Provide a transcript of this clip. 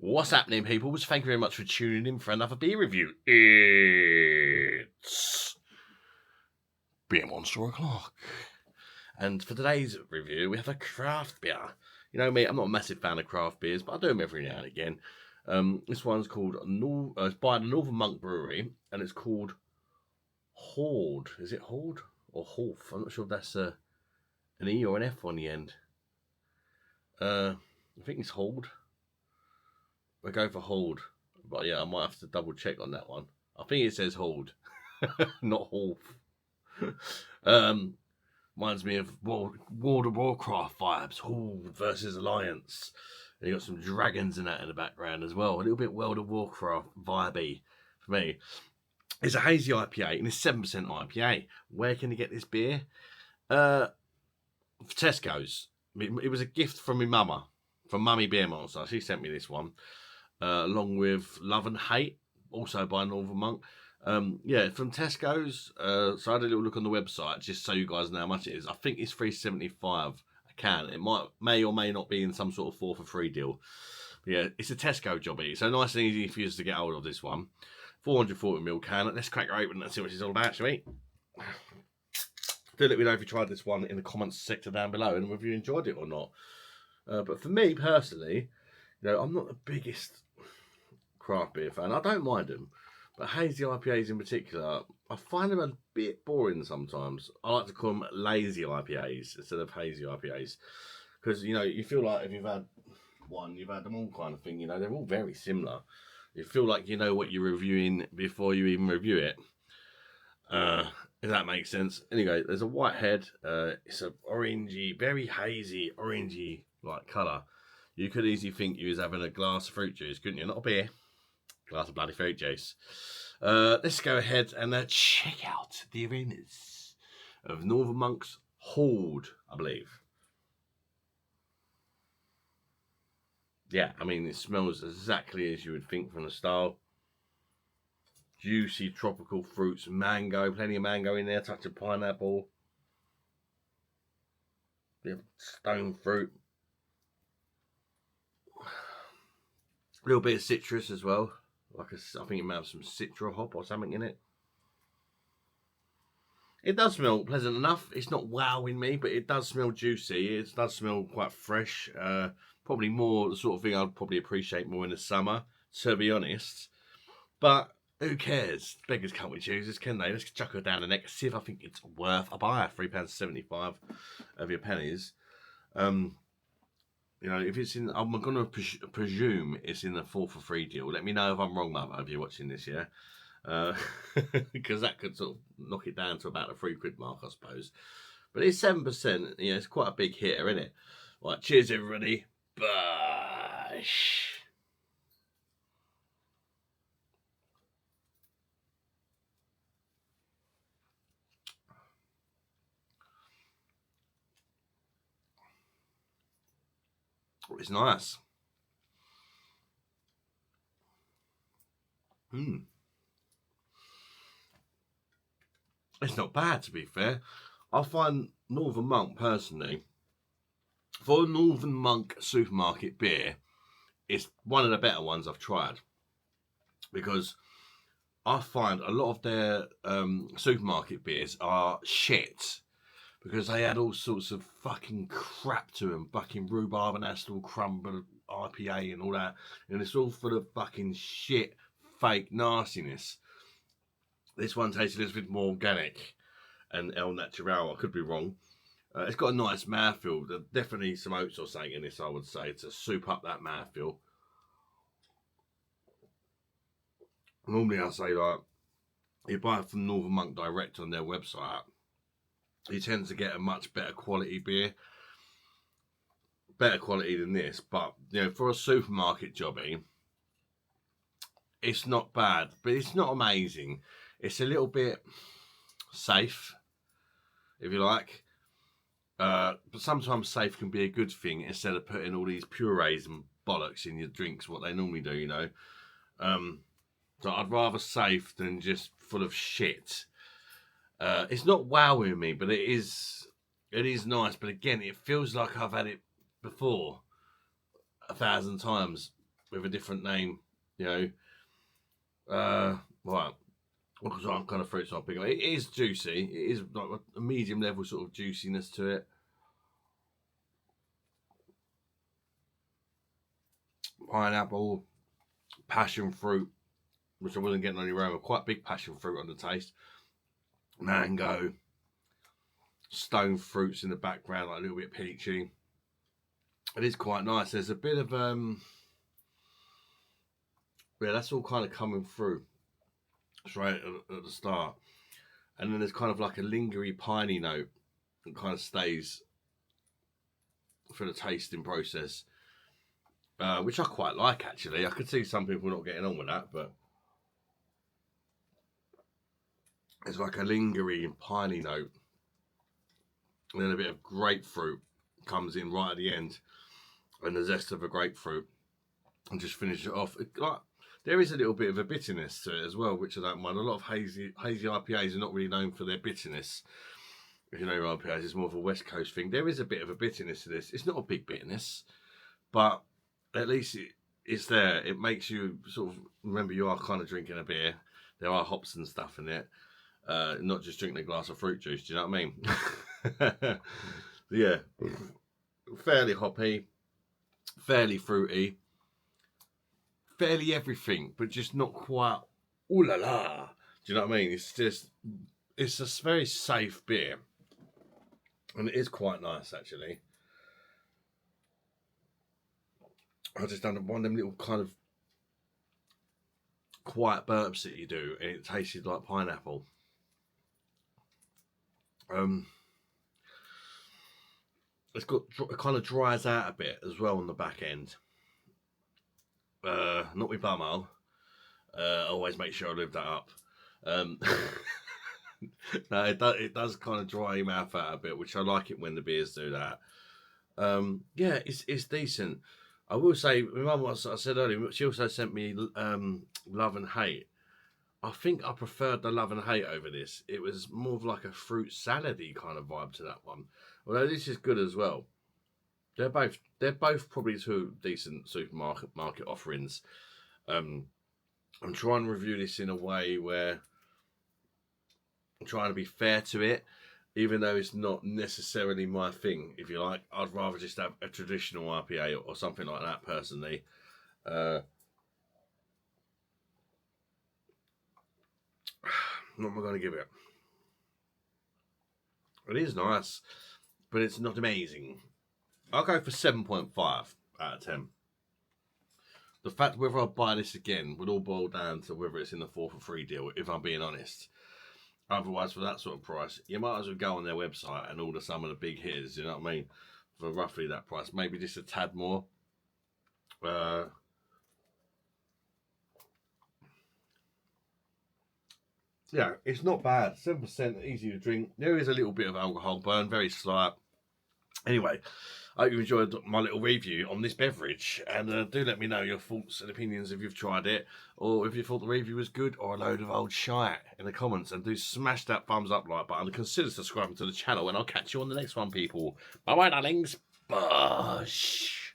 What's happening, people? Thank you very much for tuning in for another beer review. It's Beer Monster O'Clock. And for today's review, we have a craft beer. You know me, I'm not a massive fan of craft beers, but I do them every now and again. This one's called, it's by the Northern Monk Brewery, and it's called Horde. Is it Horde or Horth? I'm not sure if that's an E or an F on the end. I think it's Horde. We'll go for Horde. But yeah, I might have to double check on that one. I think it says Horde, not Horth. Reminds me of World of Warcraft vibes. Horde versus Alliance. And you got some dragons in that in the background as well. A little bit World of Warcraft vibey for me. It's a hazy IPA and it's 7% IPA. Where can you get this beer? Tesco's. It was a gift from my mama, from Mummy Beer Monster. She sent me this one, along with Love and Hate, also by Northern Monk. Yeah, from Tesco's. So I had a little look on the website just so you guys know how much it is. I think it's $3.75 a can. It may or may not be in some sort of 4 for 3 deal. But yeah, it's a Tesco jobby, so nice and easy for you to get hold of this one. 440ml can. Let's crack her open and see what it's all about, shall we? Do let me know if you tried this one in the comments section down below and whether you enjoyed it or not. But for me personally, you know, I'm not the biggest craft beer fan. I don't mind them, but hazy IPAs in particular, I find them a bit boring sometimes. I like to call them lazy IPAs instead of hazy IPAs, because you know you feel like if you've had one, you've had them all kind of thing. You know, they're all very similar. You feel like you know what you're reviewing before you even review it. If that makes sense. Anyway, there's a white head. It's a orangey, very hazy, orangey like colour. You could easily think you was having a glass of fruit juice, couldn't you? Not a beer. Glass of bloody fruit juice. Let's go ahead and check out the aromas of Northern Monk's Horde, I believe. Yeah, I mean, it smells exactly as you would think from the style. Juicy tropical fruits, mango, plenty of mango in there, touch of pineapple, bit of stone fruit, a little bit of citrus as well. I think it might have some citra hop or something in it. It does smell pleasant enough. It's not wowing me, but it does smell juicy. It does smell quite fresh. Probably more the sort of thing I'd probably appreciate more in the summer, to be honest. But who cares? Beggars can't be choosers, can they? Let's chuck her down the neck, see if I think it's worth a buy. £3.75 of your pennies. You know, if it's in, I'm going to presume it's in the 4 for 3 deal. Let me know if I'm wrong, Mother, if you're watching this, yeah? Because that could sort of knock it down to about the £3 mark, I suppose. But it's 7%. You know, it's quite a big hitter, isn't it? Right, cheers, everybody. Bush. It's nice. It's not bad, to be fair. I find Northern Monk, personally, for a Northern Monk supermarket beer, it's one of the better ones I've tried. Because I find a lot of their supermarket beers are shit. Because they add all sorts of fucking crap to them. Fucking rhubarb and acetal crumble IPA and all that. And it's all full of fucking shit, fake nastiness. This one tastes a little bit more organic and El Natural. I could be wrong. It's got a nice mouthfeel. There's definitely some oats or something in this, I would say, to soup up that mouthfeel. Normally I say, like, you buy it from Northern Monk direct on their website, you tend to get a much better quality beer. Better quality than this, but you know, for a supermarket jobby, it's not bad, but it's not amazing. It's a little bit safe, if you like. But sometimes safe can be a good thing instead of putting all these purees and bollocks in your drinks, what they normally do, you know. So I'd rather safe than just full of shit. It's not wowing me, but it is nice. But again, it feels like I've had it before 1,000 times with a different name, you know. Right. What kind of fruits I'm picking? It is juicy. It is like a medium level sort of juiciness to it. Pineapple, passion fruit, which I wasn't getting on the aroma. Quite big passion fruit on the taste. Mango, stone fruits in the background, like a little bit peachy. It is quite nice. There's a bit of yeah, that's all kind of coming through straight at the start, and then there's kind of like a lingery piney note that kind of stays for the tasting process, which I quite like actually. I could see some people not getting on with that, but it's like a lingering piney note, and then a bit of grapefruit comes in right at the end, and the zest of a grapefruit, and just finish it off. There is a little bit of a bitterness to it as well, which I don't mind. A lot of hazy IPAs are not really known for their bitterness. If you know your IPAs, it's more of a West Coast thing. There is a bit of a bitterness to this. It's not a big bitterness, but at least it's there. It makes you sort of remember you are kind of drinking a beer. There are hops and stuff in it. Not just drinking a glass of fruit juice, do you know what I mean? Yeah, fairly hoppy, fairly fruity, fairly everything, but just not quite ooh la la. Do you know what I mean? It's a very safe beer, and it is quite nice actually. I just done one of them little kind of quiet burps that you do, and it tasted like pineapple. It kind of dries out a bit as well on the back end. Not with bumhole. Always make sure I live that up. No, it does kind of dry your mouth out a bit, which I like it when the beers do that. Yeah, it's decent. I will say, my mum, what I said earlier, she also sent me Love and Hate. I think I preferred the Love and Hate over this. It was more of like a fruit salady kind of vibe to that one. Although this is good as well. They're both probably two decent supermarket offerings. I'm trying to review this in a way where I'm trying to be fair to it, even though it's not necessarily my thing, if you like. I'd rather just have a traditional IPA or something like that, personally. What am I going to give it? It is nice, but it's not amazing. I'll go for 7.5 out of 10. The fact whether I buy this again would all boil down to whether it's in the 4 for 3 deal, if I'm being honest. Otherwise, for that sort of price, you might as well go on their website and order some of the big hitters, you know what I mean? For roughly that price. Maybe just a tad more. Yeah, it's not bad. 7%, easy to drink. There is a little bit of alcohol burn, very slight. Anyway, I hope you enjoyed my little review on this beverage, and do let me know your thoughts and opinions if you've tried it, or if you thought the review was good or a load of old shite in the comments, and do smash that thumbs up like button and consider subscribing to the channel, and I'll catch you on the next one, people. Bye bye, darlings. Bush.